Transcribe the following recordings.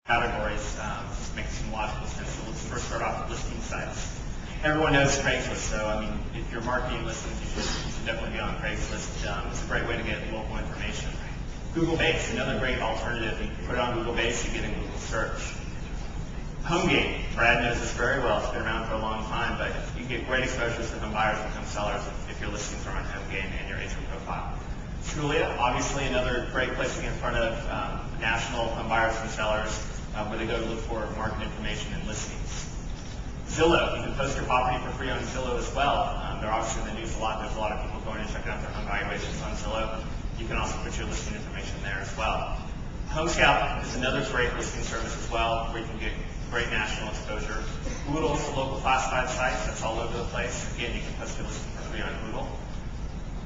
categories, just make some logical sense. So let's first start off with listing sites. Everyone knows Craigslist, so I mean, if you're marketing listings, you should definitely be on Craigslist. It's a great way to get local information. Google Base, another great alternative. You put it on Google Base, you get in Google search. HomeGate, Brad knows this very well. It's been around for a long time, but you get great exposures to home buyers and home sellers if your listings are on HomeGate and your agent profile. Trulia, obviously another great place to get in front of national home buyers and sellers where they go to look for market information and listings. Zillow, you can post your property for free on Zillow as well. They're obviously in the news a lot. There's a lot of people going and checking out their home valuations on Zillow. You can also put your listing information there as well. HomeScout is another great listing service as well, where you can get great national exposure. Oodle is a local classified site that's all over the place. Again, you can post your listing for free on Oodle.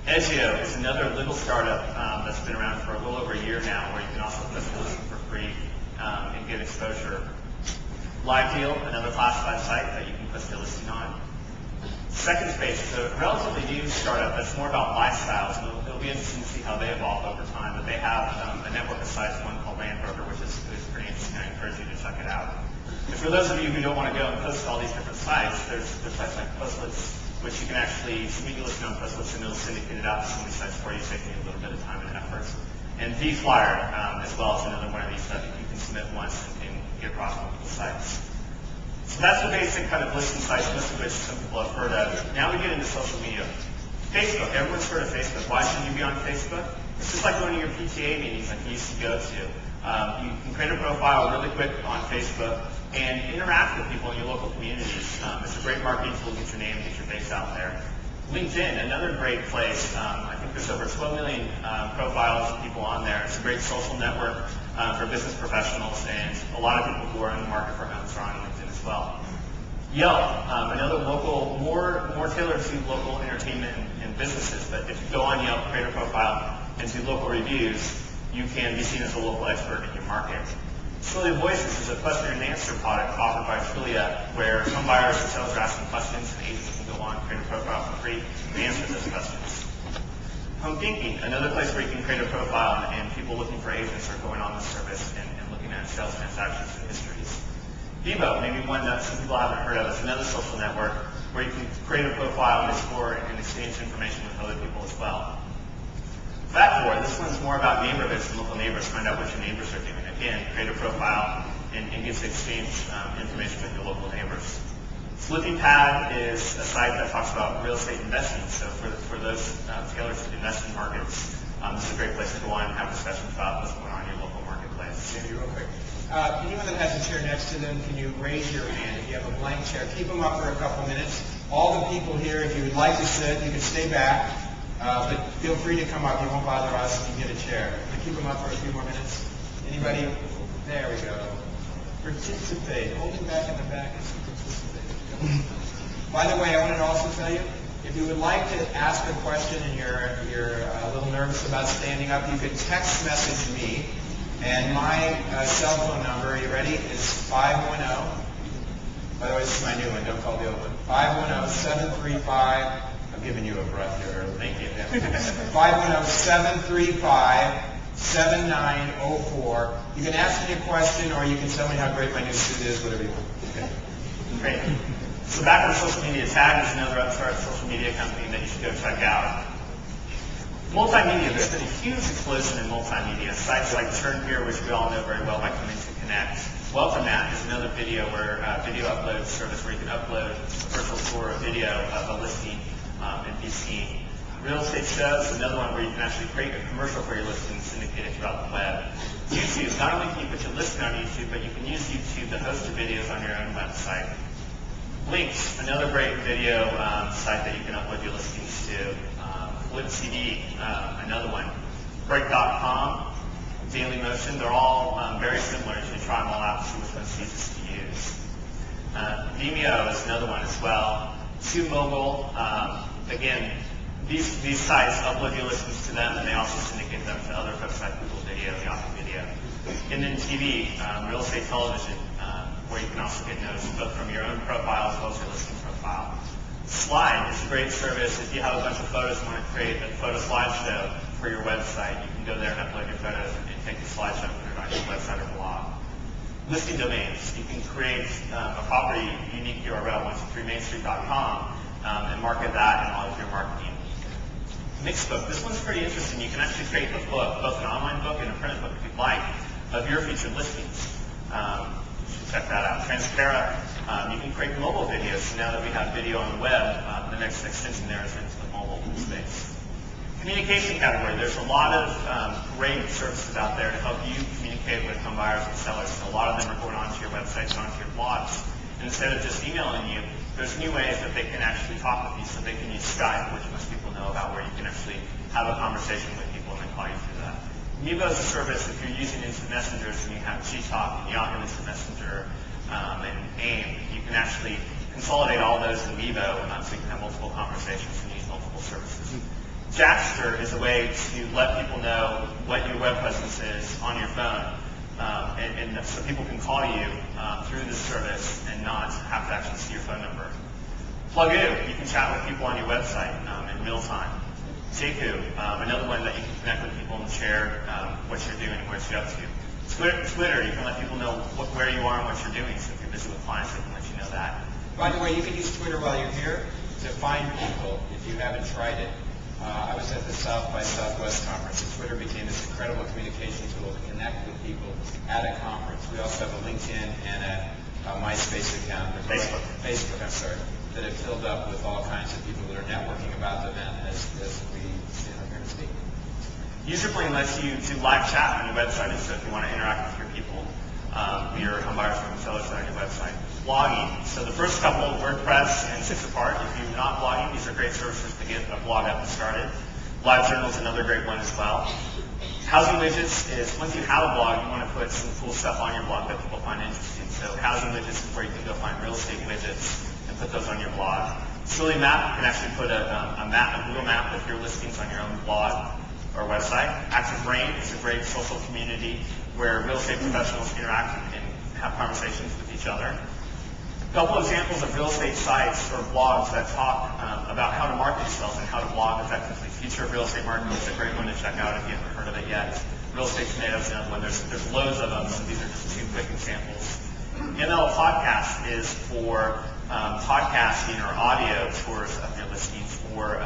Edgeo is another little startup that's been around for a little over a year now, where you can also post your listing for free and get exposure. LiveDeal, another classified site that you can post your listing on. Second Space is a relatively new startup that's more about lifestyles, and it'll be interesting to see how they evolve over time. But they have a network of sites, one called Landbroker, which is pretty interesting. I encourage you to check it out. And for those of you who don't want to go and post all these different sites, there's sites like Postlets, which you can actually submit your listing on Postlets, and it'll syndicate it out to so many sites for you, taking a little bit of time and effort. And vFlyer as well is another one of these that you can submit once and get across multiple sites. So that's the basic kind of listing sites, most of which some people have heard of. Now we get into social media. Facebook, everyone's heard of Facebook. Why shouldn't you be on Facebook? It's just like going to your PTA meetings like you used to go to. You can create a profile really quick on Facebook and interact with people in your local communities. It's a great marketing tool to get your name, get your face out there. LinkedIn, another great place. I think there's over 12 million profiles of people on there. It's a great social network for business professionals, and a lot of people who are in the market for homes are on LinkedIn as well. Yelp, another local, more tailored to local entertainment and businesses, but if you go on Yelp, create a profile, and do local reviews, you can be seen as a local expert in your market. Trulia Voices is a question and answer product offered by Trulia, where home buyers and sellers are asking questions, and agents can go on, create a profile for free, and answer those questions. Home Thinking, another place where you can create a profile, and people looking for agents are going on the service and looking at sales transactions and histories. Vivo, maybe one that some people haven't heard of. It's another social network where you can create a profile and explore and exchange information with other people as well. Fat4, this one's more about neighborhoods and local neighbors. Find out what your neighbors are doing. Again, create a profile and get to exchange information with your local neighbors. Flipping Pad is a site that talks about real estate investing. So for those tailored to investing markets, this is a great place to go on and have discussions about what's going on in your local marketplace. Sandy, real quick. Anyone that has a chair next to them, can you raise your hand? If you have a blank chair, keep them up for a couple minutes. All the people here, if you would like to sit, you can stay back. But feel free to come up. You won't bother us if you get a chair. But keep them up for a few more minutes. Anybody? There we go. Participate. Holding back in the back is participate. By the way, I wanted to also tell you, if you would like to ask a question and you're a little nervous about standing up, you can text message me. And my cell phone number, are you ready, is 510. By the way, this is my new one. Don't call the old one. 510-735. I'm giving you a breath here. Thank you. 510-735-7904. You can ask me a question, or you can tell me how great my new suit is, whatever you want. Okay. Great. So back on social media, Tag is another upstart social media company that you should go check out. Multimedia, there's been a huge explosion in multimedia. Sites like TurnHere, which we all know very well by coming to Connect. Welcome Mat is another video upload service where you can upload a virtual tour or video of a listing and be seen. Real Estate Shows is another one where you can actually create a commercial for your listing and syndicate it throughout the web. YouTube, not only can you put your listing on YouTube, but you can use YouTube to host your videos on your own website. Links, another great video site that you can upload your listings to. LibCD, another one. Break.com, Dailymotion, they're all very similar. You should try them all out to see which one's easiest to use. Vimeo is another one as well. TubeMogul, again, these sites upload your listings to them, and they also syndicate them to other folks like Google Video, Yahoo Video. And then TV, real estate television, where you can also get notes both from your own profile as well as your listing profile. Slide is a great service. If you have a bunch of photos and want to create a photo slideshow for your website, you can go there and upload your photos and take the slideshow and put it on your website or blog. listing domains. You can create a property unique URL, 123mainstreet.com, and market that in all of your marketing. Mixed book. This one's pretty interesting. You can actually create a book, both an online book and a printed book if you'd like, of your featured listings. You should check that out. Transparent. You can create mobile videos. So now that we have video on the web, the next extension there is into the mobile space. Communication category. There's a lot of great services out there to help you communicate with home buyers and sellers. So a lot of them are going onto your websites and onto your blogs. And instead of just emailing you, there's new ways that they can actually talk with you. So they can use Skype, which most people know about, where you can actually have a conversation with people and then call you through that. Mevo is a service if you're using instant messengers and you have Gtalk and Yahoo Instant Messenger and AIM, you can actually consolidate all those in Mevo so you can have multiple conversations and use multiple services. Jackster is a way to let people know what your web presence is on your phone, and so people can call you through this service and not have to actually see your phone number. Plugoo, you can chat with people on your website in real time. Jaku, another one that you can connect with people and share what you're doing and what you're up to. Twitter, you can let people know where you are and what you're doing, so if you're busy with clients, they can let you know that. By the way, you can use Twitter while you're here to find people if you haven't tried it. I was at the South by Southwest conference, and Twitter became this incredible communication tool to connect with people at a conference. We also have a LinkedIn and a MySpace account. Facebook, I'm sorry, that have filled up with all kinds of people that are networking about the event as we stand up here and speak. Userplane lets you do live chat on your website, so if you want to interact with your people, your home buyers and sellers on your website. Blogging. So the first couple, WordPress and 6apart. If you're not blogging, these are great services to get a blog up and started. LiveJournal is another great one as well. Housing widgets is, once you have a blog, you want to put some cool stuff on your blog that people find interesting. So housing widgets is where you can go find real estate widgets and put those on your blog. Silly Map, you can actually put a map, a Google map with your listings on your own blog or website. Active Brain is a great social community where real estate professionals interact and have conversations with each other. A couple examples of real estate sites or blogs that talk about how to market yourself and how to blog effectively. Future of Real Estate Marketing is a great one to check out if you haven't heard of it yet. Real Estate Tomatoes is another one. There's loads of them, so these are just two quick examples. ML Podcast is for podcasting or audio tours of your listings for